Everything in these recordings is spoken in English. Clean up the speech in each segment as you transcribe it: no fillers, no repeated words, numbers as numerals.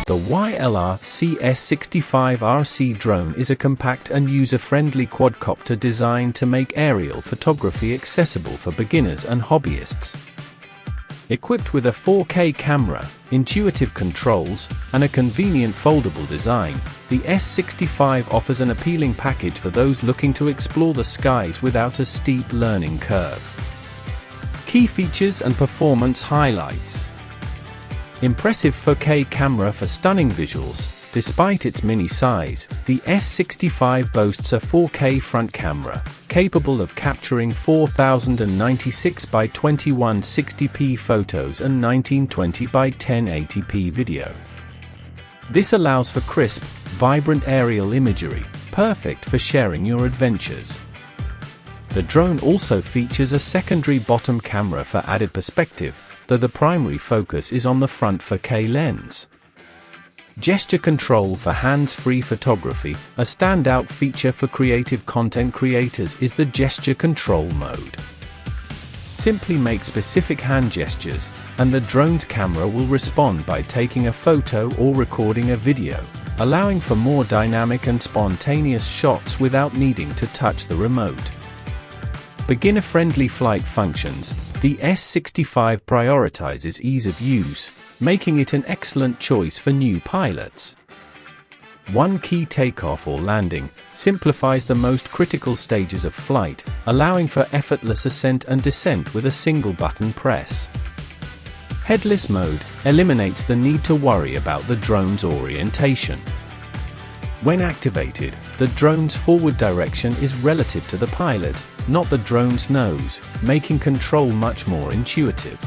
The YLR S65 RC Drone is a compact and user-friendly quadcopter designed to make aerial photography accessible for beginners and hobbyists. Equipped with a 4K camera, intuitive controls, and a convenient foldable design, the S65 offers an appealing package for those looking to explore the skies without a steep learning curve. Key features and performance highlights. Impressive 4K camera for stunning visuals. Despite its mini size, the S65 boasts a 4K front camera, capable of capturing 4096 by 2160p photos and 1920 by 1080p video. This allows for crisp, vibrant aerial imagery, perfect for sharing your adventures. The drone also features a secondary bottom camera for added perspective, though the primary focus is on the front 4K lens. Gesture control for hands-free photography. A standout feature for creative content creators is the gesture control mode. Simply make specific hand gestures, and the drone's camera will respond by taking a photo or recording a video, allowing for more dynamic and spontaneous shots without needing to touch the remote. Beginner-friendly flight functions. The S65 prioritizes ease of use, making it an excellent choice for new pilots. One key takeoff or landing simplifies the most critical stages of flight, allowing for effortless ascent and descent with a single button press. Headless mode eliminates the need to worry about the drone's orientation. When activated, the drone's forward direction is relative to the pilot, not the drone's nose, making control much more intuitive.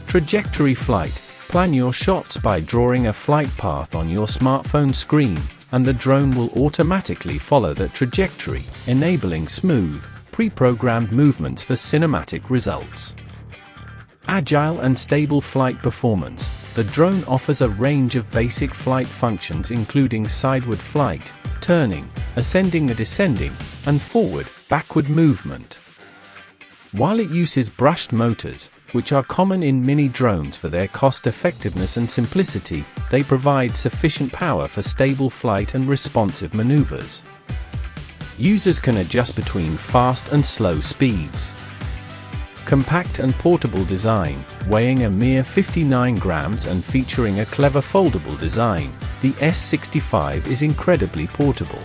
Trajectory flight. Plan your shots by drawing a flight path on your smartphone screen, and the drone will automatically follow that trajectory, enabling smooth, pre-programmed movements for cinematic results. Agile and stable flight performance. The drone offers a range of basic flight functions including sideward flight, turning, ascending and descending, and forward-backward movement. While it uses brushed motors, which are common in mini drones for their cost-effectiveness and simplicity, they provide sufficient power for stable flight and responsive maneuvers. Users can adjust between fast and slow speeds. Compact and portable design. Weighing a mere 59 grams and featuring a clever foldable design, the S65 is incredibly portable.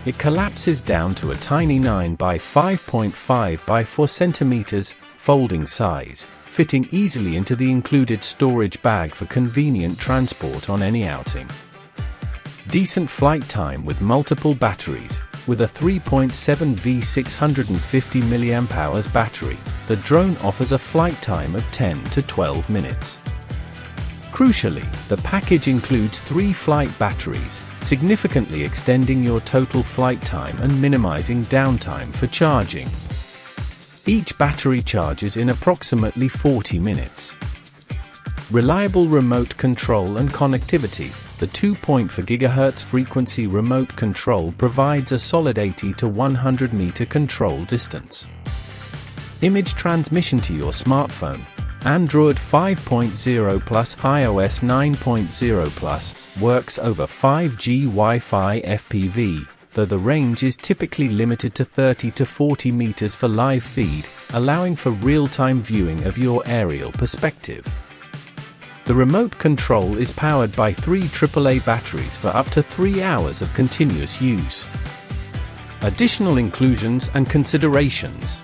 It collapses down to a tiny 9 by 5.5 by 4 centimeters folding size, fitting easily into the included storage bag for convenient transport on any outing. Decent flight time with multiple batteries. With a 3.7V 650 mAh battery, the drone offers a flight time of 10 to 12 minutes. Crucially, the package includes 3 flight batteries, significantly extending your total flight time and minimizing downtime for charging. Each battery charges in approximately 40 minutes. Reliable remote control and connectivity. The 2.4 GHz frequency remote control provides a solid 80 to 100 meter control distance. Image transmission to your smartphone. Android 5.0 plus iOS 9.0 plus works over 5G Wi-Fi FPV, though the range is typically limited to 30 to 40 meters for live feed, allowing for real-time viewing of your aerial perspective. The remote control is powered by 3 AAA batteries for up to 3 hours of continuous use. Additional inclusions and considerations.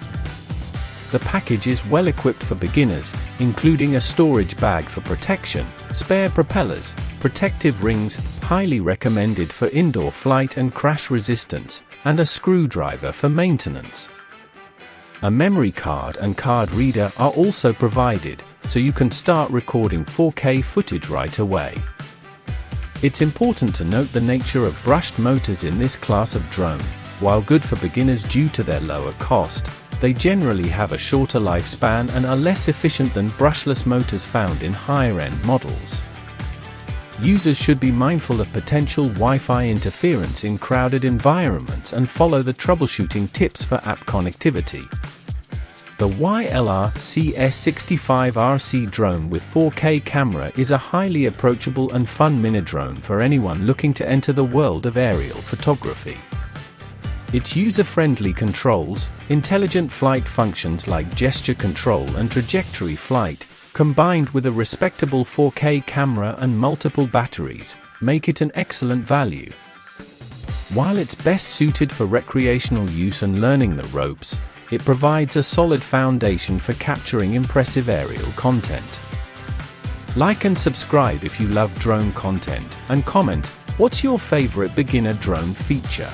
The package is well equipped for beginners, including a storage bag for protection, spare propellers, protective rings, highly recommended for indoor flight and crash resistance, and a screwdriver for maintenance. A memory card and card reader are also provided, so you can start recording 4K footage right away. It's important to note the nature of brushed motors in this class of drone. While good for beginners due to their lower cost, they generally have a shorter lifespan and are less efficient than brushless motors found in higher-end models. Users should be mindful of potential Wi-Fi interference in crowded environments and follow the troubleshooting tips for app connectivity. The YLR S65 RC Drone with 4K camera is a highly approachable and fun mini-drone for anyone looking to enter the world of aerial photography. Its user-friendly controls, intelligent flight functions like gesture control and trajectory flight, combined with a respectable 4K camera and multiple batteries, make it an excellent value. While it's best suited for recreational use and learning the ropes, it provides a solid foundation for capturing impressive aerial content. Like and subscribe if you love drone content, and comment, what's your favorite beginner drone feature?